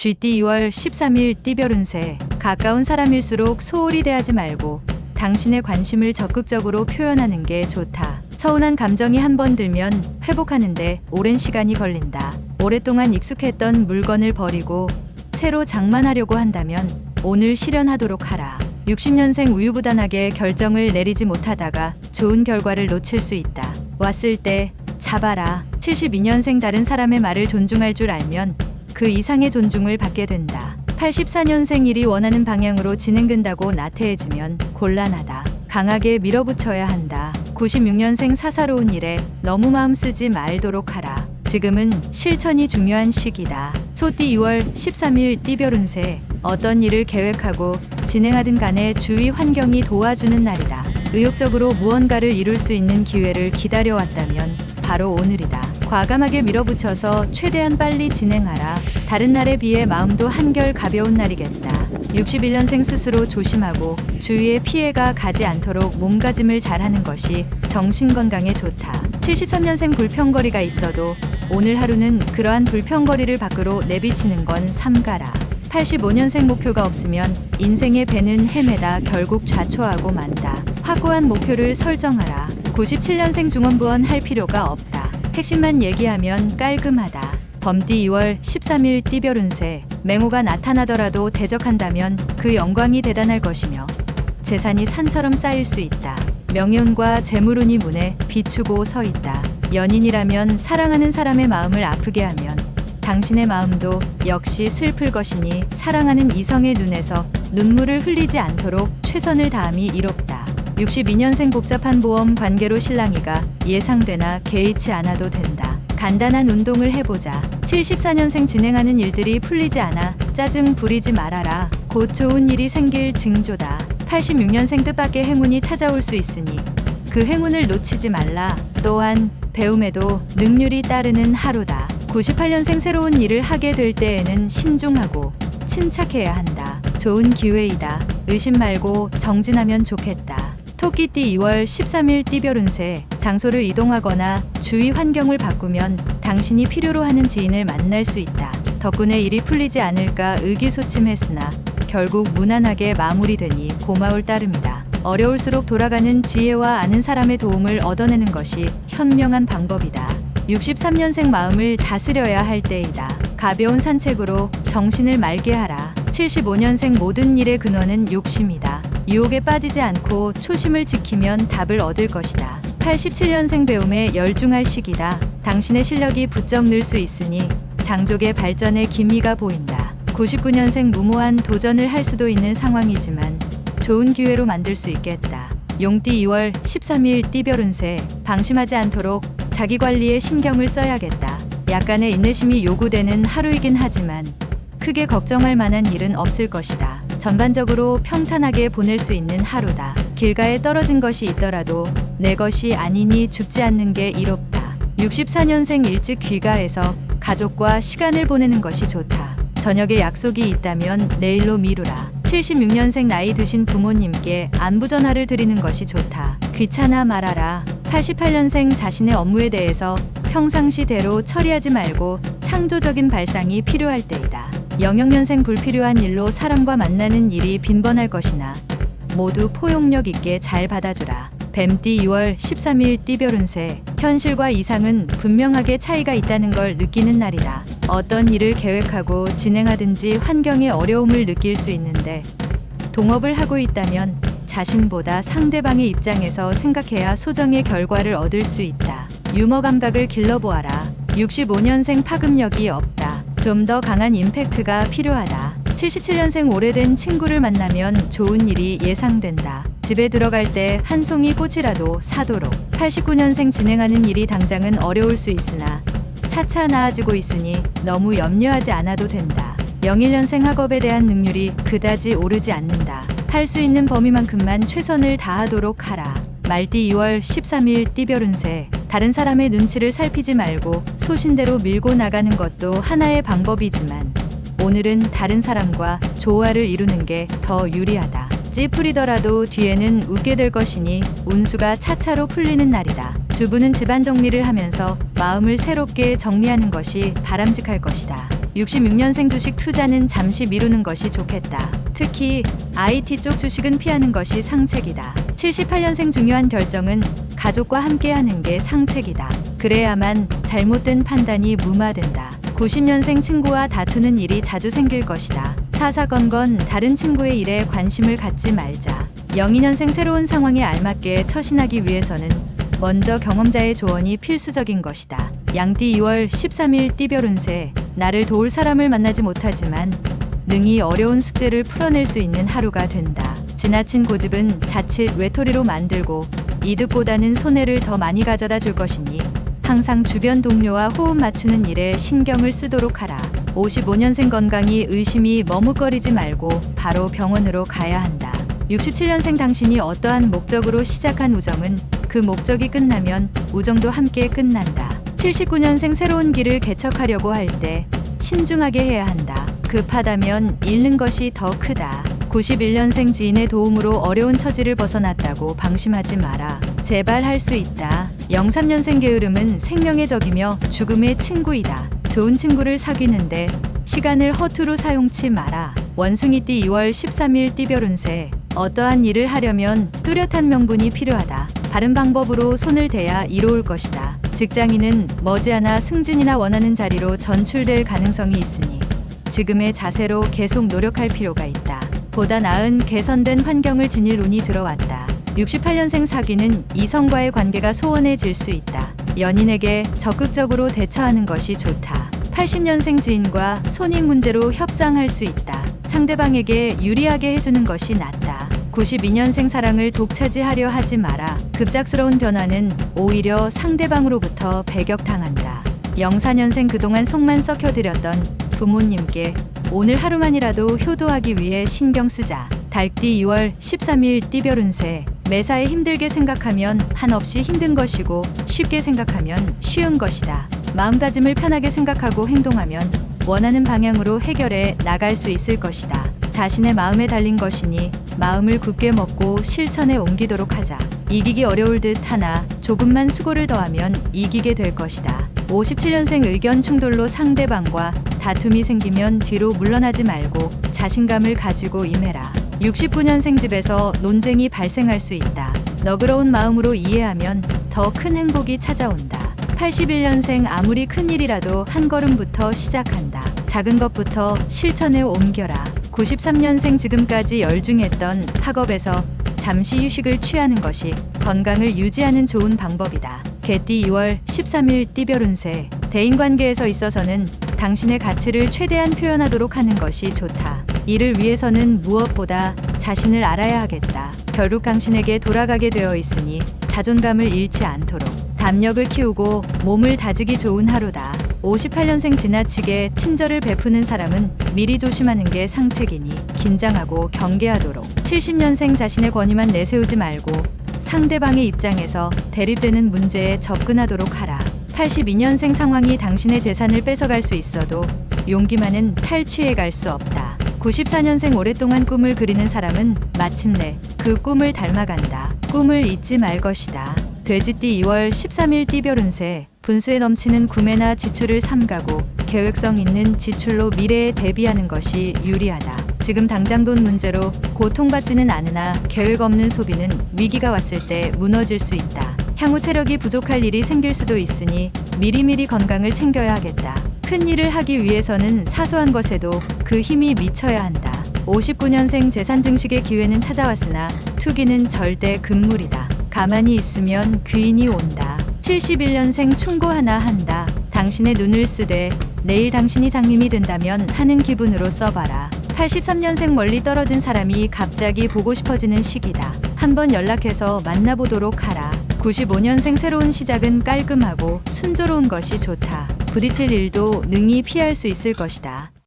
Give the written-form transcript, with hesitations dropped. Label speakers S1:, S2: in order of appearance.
S1: GT 2월 13일 띠별 운세. 가까운 사람일수록 소홀히 대하지 말고 당신의 관심을 적극적으로 표현하는 게 좋다. 서운한 감정이 한번 들면 회복하는데 오랜 시간이 걸린다. 오랫동안 익숙했던 물건을 버리고 새로 장만하려고 한다면 오늘 실현하도록 하라. 60년생 우유부단하게 결정을 내리지 못하다가 좋은 결과를 놓칠 수 있다. 왔을 때 잡아라. 72년생 다른 사람의 말을 존중할 줄 알면 그 이상의 존중을 받게 된다. 84년생 일이 원하는 방향으로 진행된다고 나태해지면 곤란하다. 강하게 밀어붙여야 한다. 96년생 사사로운 일에 너무 마음 쓰지 말도록 하라. 지금은 실천이 중요한 시기다. 소띠 2월 13일 띠별 운세. 어떤 일을 계획하고 진행하든 간에 주위 환경이 도와주는 날이다. 의욕적으로 무언가를 이룰 수 있는 기회를 기다려왔다면 바로 오늘이다. 과감하게 밀어붙여서 최대한 빨리 진행하라. 다른 날에 비해 마음도 한결 가벼운 날이겠다. 61년생 스스로 조심하고 주위에 피해가 가지 않도록 몸가짐을 잘하는 것이 정신건강에 좋다. 73년생 불평거리가 있어도 오늘 하루는 그러한 불평거리를 밖으로 내비치는 건 삼가라. 85년생 목표가 없으면 인생의 배는 헤매다 결국 좌초하고 만다. 확고한 목표를 설정하라. 97년생 중원부원 할 필요가 없다. 핵심만 얘기하면 깔끔하다. 범띠 2월 13일 띠별 운세. 맹호가 나타나더라도 대적한다면 그 영광이 대단할 것이며 재산이 산처럼 쌓일 수 있다. 명예운과 재물운이 문에 비추고 서 있다. 연인이라면 사랑하는 사람의 마음을 아프게 하면 당신의 마음도 역시 슬플 것이니 사랑하는 이성의 눈에서 눈물을 흘리지 않도록 최선을 다함이 이롭다. 62년생 복잡한 보험 관계로 실랑이가 예상되나 개의치 않아도 된다. 간단한 운동을 해보자. 74년생 진행하는 일들이 풀리지 않아 짜증 부리지 말아라. 곧 좋은 일이 생길 징조다. 86년생 뜻밖의 행운이 찾아올 수 있으니 그 행운을 놓치지 말라. 또한 배움에도 능률이 따르는 하루다. 98년생 새로운 일을 하게 될 때에는 신중하고 침착해야 한다. 좋은 기회이다. 의심 말고 정진하면 좋겠다. 토끼띠 2월 13일 띠별 운세. 장소를 이동하거나 주위 환경을 바꾸면 당신이 필요로 하는 지인을 만날 수 있다. 덕분에 일이 풀리지 않을까 의기소침했으나 결국 무난하게 마무리되니 고마울 따름이다. 어려울수록 돌아가는 지혜와 아는 사람의 도움을 얻어내는 것이 현명한 방법이다. 63년생 마음을 다스려야 할 때이다. 가벼운 산책으로 정신을 맑게 하라. 75년생 모든 일의 근원은 욕심이다. 유혹에 빠지지 않고 초심을 지키면 답을 얻을 것이다. 87년생 배움에 열중할 시기다. 당신의 실력이 부쩍 늘 수 있으니 장족의 발전에 기미가 보인다. 99년생 무모한 도전을 할 수도 있는 상황이지만 좋은 기회로 만들 수 있겠다. 용띠 2월 13일 띠별 운세. 방심하지 않도록 자기 관리에 신경을 써야겠다. 약간의 인내심이 요구되는 하루이긴 하지만 크게 걱정할 만한 일은 없을 것이다. 전반적으로 평탄하게 보낼 수 있는 하루다. 길가에 떨어진 것이 있더라도 내 것이 아니니 죽지 않는 게 이롭다. 64년생 일찍 귀가해서 가족과 시간을 보내는 것이 좋다. 저녁에 약속이 있다면 내일로 미루라. 76년생 나이 드신 부모님께 안부 전화를 드리는 것이 좋다. 귀찮아 말아라. 88년생 자신의 업무에 대해서 평상시대로 처리하지 말고 창조적인 발상이 필요할 때이다. 00년생 불필요한 일로 사람과 만나는 일이 빈번할 것이나 모두 포용력 있게 잘 받아주라. 뱀띠 2월 13일 띠별 운세. 현실과 이상은 분명하게 차이가 있다는 걸 느끼는 날이다. 어떤 일을 계획하고 진행하든지 환경의 어려움을 느낄 수 있는데 동업을 하고 있다면 자신보다 상대방의 입장에서 생각해야 소정의 결과를 얻을 수 있다. 유머 감각을 길러보아라. 65년생 파급력이 없다. 좀 더 강한 임팩트가 필요하다. 77년생 오래된 친구를 만나면 좋은 일이 예상된다. 집에 들어갈 때 한 송이 꽃이라도 사도록. 89년생 진행하는 일이 당장은 어려울 수 있으나 차차 나아지고 있으니 너무 염려하지 않아도 된다. 01년생 학업에 대한 능률이 그다지 오르지 않는다. 할 수 있는 범위만큼만 최선을 다하도록 하라. 말띠 2월 13일 띠별 운세. 다른 사람의 눈치를 살피지 말고 소신대로 밀고 나가는 것도 하나의 방법이지만 오늘은 다른 사람과 조화를 이루는 게 더 유리하다. 찌푸리더라도 뒤에는 웃게 될 것이니 운수가 차차로 풀리는 날이다. 주부는 집안 정리를 하면서 마음을 새롭게 정리하는 것이 바람직할 것이다. 66년생 주식 투자는 잠시 미루는 것이 좋겠다. 특히 IT 쪽 주식은 피하는 것이 상책이다. 78년생 중요한 결정은 가족과 함께 하는 게 상책이다. 그래야만 잘못된 판단이 무마된다. 90년생 친구와 다투는 일이 자주 생길 것이다. 사사건건 다른 친구의 일에 관심을 갖지 말자. 02년생 새로운 상황에 알맞게 처신하기 위해서는 먼저 경험자의 조언이 필수적인 것이다. 양띠 2월 13일 띠별 운세. 나를 도울 사람을 만나지 못하지만 능히 어려운 숙제를 풀어낼 수 있는 하루가 된다. 지나친 고집은 자칫 외톨이로 만들고 이득보다는 손해를 더 많이 가져다 줄 것이니 항상 주변 동료와 호흡 맞추는 일에 신경을 쓰도록 하라. 55년생 건강이 의심이 머뭇거리지 말고 바로 병원으로 가야 한다. 67년생 당신이 어떠한 목적으로 시작한 우정은 그 목적이 끝나면 우정도 함께 끝난다. 79년생 새로운 길을 개척하려고 할 때 신중하게 해야 한다. 급하다면 잃는 것이 더 크다. 91년생 지인의 도움으로 어려운 처지를 벗어났다고 방심하지 마라. 제발 할 수 있다. 03년생 게으름은 생명의 적이며 죽음의 친구이다. 좋은 친구를 사귀는데 시간을 허투루 사용치 마라. 원숭이띠 2월 13일 띠별 운세. 어떠한 일을 하려면 뚜렷한 명분이 필요하다. 바른 방법으로 손을 대야 이로울 것이다. 직장인은 머지않아 승진이나 원하는 자리로 전출될 가능성이 있으니 지금의 자세로 계속 노력할 필요가 있다. 보다 나은 개선된 환경을 지닐 운이 들어왔다. 68년생 사귀는 이성과의 관계가 소원해질 수 있다. 연인에게 적극적으로 대처하는 것이 좋다. 80년생 지인과 손익 문제로 협상할 수 있다. 상대방에게 유리하게 해주는 것이 낫다. 92년생 사랑을 독차지하려 하지 마라. 급작스러운 변화는 오히려 상대방으로부터 배격당한다. 04년생 그동안 속만 썩혀드렸던 부모님께 오늘 하루만이라도 효도하기 위해 신경 쓰자. 달띠 2월 13일 띠별 운세. 매사에 힘들게 생각하면 한없이 힘든 것이고 쉽게 생각하면 쉬운 것이다. 마음가짐을 편하게 생각하고 행동하면 원하는 방향으로 해결해 나갈 수 있을 것이다. 자신의 마음에 달린 것이니 마음을 굳게 먹고 실천에 옮기도록 하자. 이기기 어려울 듯 하나 조금만 수고를 더하면 이기게 될 것이다. 57년생 의견 충돌로 상대방과 다툼이 생기면 뒤로 물러나지 말고 자신감을 가지고 임해라. 69년생 집에서 논쟁이 발생할 수 있다. 너그러운 마음으로 이해하면 더 큰 행복이 찾아온다. 81년생 아무리 큰 일이라도 한 걸음부터 시작한다. 작은 것부터 실천에 옮겨라. 93년생 지금까지 열중했던 학업에서 잠시 휴식을 취하는 것이 건강을 유지하는 좋은 방법이다. 개띠 2월 13일 띠별 운세. 대인관계에서 있어서는 당신의 가치를 최대한 표현하도록 하는 것이 좋다. 이를 위해서는 무엇보다 자신을 알아야 하겠다. 결국 당신에게 돌아가게 되어 있으니 자존감을 잃지 않도록 담력을 키우고 몸을 다지기 좋은 하루다. 58년생 지나치게 친절을 베푸는 사람은 미리 조심하는 게 상책이니 긴장하고 경계하도록. 70년생 자신의 권위만 내세우지 말고 상대방의 입장에서 대립되는 문제에 접근하도록 하라. 82년생 상황이 당신의 재산을 뺏어갈 수 있어도 용기만은 탈취해 갈 수 없다. 94년생 오랫동안 꿈을 그리는 사람은 마침내 그 꿈을 닮아간다. 꿈을 잊지 말 것이다. 돼지띠 2월 13일 띠별 운세. 분수에 넘치는 구매나 지출을 삼가고 계획성 있는 지출로 미래에 대비하는 것이 유리하다. 지금 당장 돈 문제로 고통받지는 않으나 계획 없는 소비는 위기가 왔을 때 무너질 수 있다. 향후 체력이 부족할 일이 생길 수도 있으니 미리미리 건강을 챙겨야 하겠다. 큰 일을 하기 위해서는 사소한 것에도 그 힘이 미쳐야 한다. 59년생 재산 증식의 기회는 찾아왔으나 투기는 절대 금물이다. 가만히 있으면 귀인이 온다. 71년생 충고하나 한다. 당신의 눈을 쓰되 내일 당신이 장님이 된다면 하는 기분으로 써봐라. 83년생 멀리 떨어진 사람이 갑자기 보고 싶어지는 시기다. 한번 연락해서 만나보도록 하라. 95년생 새로운 시작은 깔끔하고 순조로운 것이 좋다. 부딪힐 일도 능히 피할 수 있을 것이다.